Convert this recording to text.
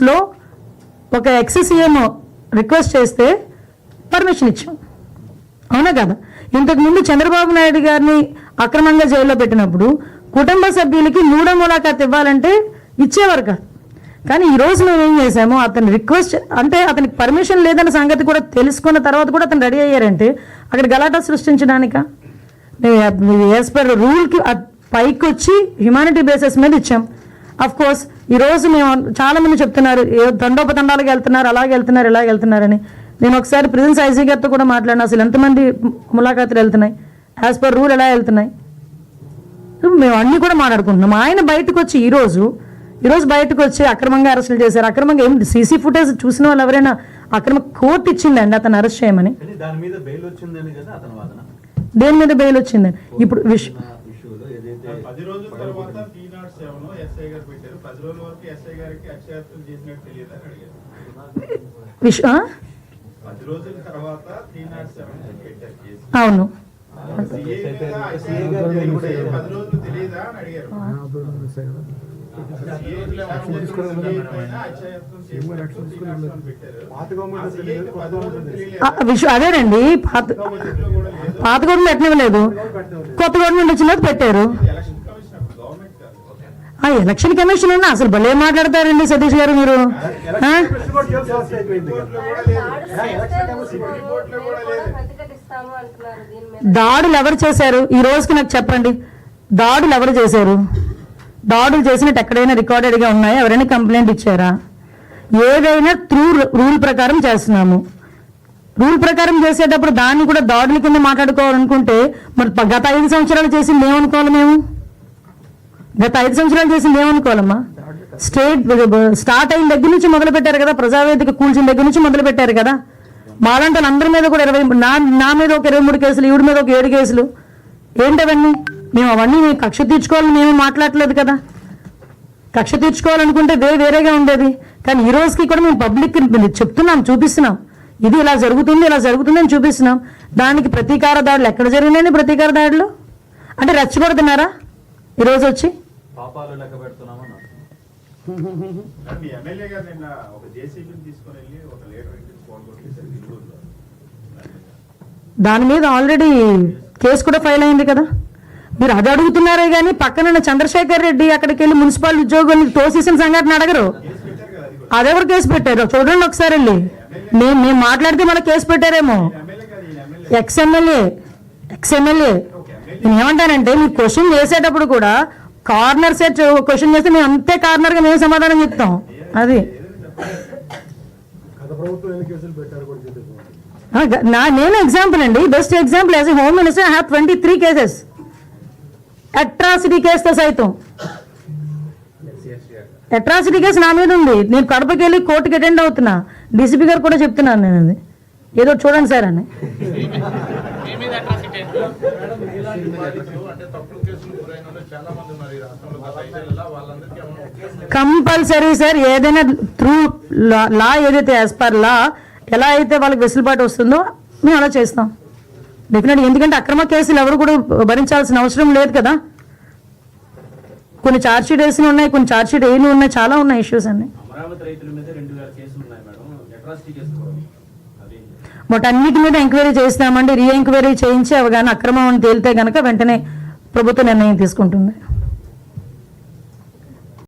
లో ఒక ex-CM request చేస్తే పర్మిషన్ ఇచ్చాం, అవునా కదా? ఇంతకుముందు చంద్రబాబు నాయుడు గారిని అక్రమంగా జైల్లో పెట్టినప్పుడు కుటుంబ సభ్యులకి మూడో ములాఖాత్ ఇవ్వాలంటే ఇచ్చేవారు కాదు. కానీ ఈరోజు మేము ఏం చేసాము, అతని రిక్వెస్ట్ అంటే అతనికి పర్మిషన్ లేదన్న సంగతి కూడా తెలుసుకున్న తర్వాత కూడా అతను రెడీ అయ్యారంటే అక్కడ గలాటా సృష్టించడానిక? యాజ్ పర్ రూల్కి పైకి వచ్చి హ్యుమానిటీ బేసిస్ మీద ఇచ్చాం. అఫ్ కోర్స్ ఈరోజు మేము చాలామంది చెప్తున్నారు తండోపతండాలకు వెళ్తున్నారు, అలాగే వెళ్తున్నారు, ఇలాగ వెళ్తున్నారని. నేను ఒకసారి ప్రిజెన్స్ ఐజీ గారితో కూడా మాట్లాడినా, అసలు ఎంతమంది ములాఖాతులు వెళ్తున్నాయి, యాజ్ పర్ రూల్ ఎలా వెళ్తున్నాయి, మేము అన్నీ కూడా మాట్లాడుకుంటున్నాం. ఆయన బయటకు వచ్చి ఈరోజు బయటకు వచ్చి అక్రమంగా అరెస్టులు చేశారు. అక్రమంగా ఏం సీసీ ఫుటేజ్ చూసిన వాళ్ళు ఎవరైనా అక్రమ కోర్టు ఇచ్చిందండి అతను అరెస్ట్ చేయమని? దేని మీద బెయిల్ వచ్చిందని ఇప్పుడు అవును అదేనండి, పాత గవర్నమెంట్ పెట్టనివ్వలేదు, కొత్త గవర్నమెంట్ వచ్చిన పెట్టారు. ఎలక్షన్ కమిషన్ అన్నా అసలు భలే మాట్లాడతారండి సతీష్ గారు మీరు. దాడులు ఎవరు చేశారు ఈ రోజుకి నాకు చెప్పండి? దాడులు ఎవరు చేశారు? దాడులు చేసినట్టు ఎక్కడైనా రికార్డెడ్గా ఉన్నాయా? ఎవరైనా కంప్లైంట్ ఇచ్చారా? ఏదైనా త్రూ రూల్ ప్రకారం చేస్తున్నాము. రూల్ ప్రకారం చేసేటప్పుడు దాన్ని కూడా దాడుల కింద మాట్లాడుకోవాలనుకుంటే మరి గత 5 సంవత్సరాలు చేసింది ఏమనుకోవాలి? మేము గత 5 సంవత్సరాలు చేసింది ఏమనుకోవాలమ్మా? స్టార్ట్ అయిన దగ్గర నుంచి మొదలు పెట్టారు కదా, ప్రజావేదిక కూల్చిన దగ్గర నుంచి మొదలు పెట్టారు కదా. మాలాంటి అందరి మీద కూడా 20, నా మీద ఒక 23 కేసులు, ఈవిడ మీద ఒక 7 కేసులు. ఏంటవన్నీ? మేము అవన్నీ కక్ష తీర్చుకోవాలని మేము మాట్లాడలేదు కదా. కక్ష తీర్చుకోవాలనుకుంటే వేరేగా ఉండేది. కానీ ఈ రోజుకి కూడా మేము పబ్లిక్ చెప్తున్నాం, చూపిస్తున్నాం, ఇది ఇలా జరుగుతుంది అని చూపిస్తున్నాం. దానికి ప్రతీకార దాడులు ఎక్కడ జరిగినాయని? ప్రతీకార దాడులు అంటే రెచ్చగొడుతున్నారా ఈరోజు వచ్చి? దాని మీద ఆల్రెడీ కేసు కూడా ఫైల్ అయింది కదా. మీరు అది అడుగుతున్నారే కానీ పక్కన చంద్రశేఖర్ రెడ్డి అక్కడికి వెళ్ళి మున్సిపల్ ఉద్యోగుల్ని తోసేసిన సంఘటన అడగరు. అదెవరు కేసు పెట్టారు చూడండి ఒకసారి వెళ్ళి. మేము మాట్లాడితే మన కేసు పెట్టారేమో. ఎక్స్ఎమ్మెల్యే నేను ఏమంటానంటే మీరు క్వశ్చన్ చేసేటప్పుడు కూడా కార్నర్ సెట్ క్వశ్చన్ చేస్తే మేము అంతే కార్నర్గా మేము సమాధానం చెప్తాం. అది నేను ఎగ్జాంపుల్ అండి, best example. As a home minister I have 23 cases, atrocity కేసుతో సైతం. అట్రాసిటీ కేసు నా మీద ఉంది. నేను కడపకి వెళ్ళి కోర్టుకి అటెండ్ అవుతున్నా. డీసీపీ గారు కూడా చెప్తున్నాను నేను, అది ఏదో చూడండి సార్ అని. కంపల్సరీ సార్, ఏదైనా త్రూ లా ఏదైతే యాజ్ పర్ లా ఎలా అయితే వాళ్ళకి వెసులుబాటు వస్తుందో మేము అలా చేస్తాం డెఫినెట్గా. ఎందుకంటే అక్రమ కేసులు ఎవరు కూడా భరించాల్సిన అవసరం లేదు కదా. కొన్ని ఛార్జ్షీట్ వేసి ఉన్నాయి, కొన్ని ఛార్జ్షీట్ వేయని ఉన్నాయి, చాలా ఉన్నాయి ఇష్యూస్ అన్ని. వాటన్నిటి మీద ఎంక్వైరీ చేస్తామండి. రీ ఎంక్వైరీ చేయించి అవి కానీ అక్రమం అని తేలితే కనుక వెంటనే ప్రభుత్వం నిర్ణయం తీసుకుంటుంది.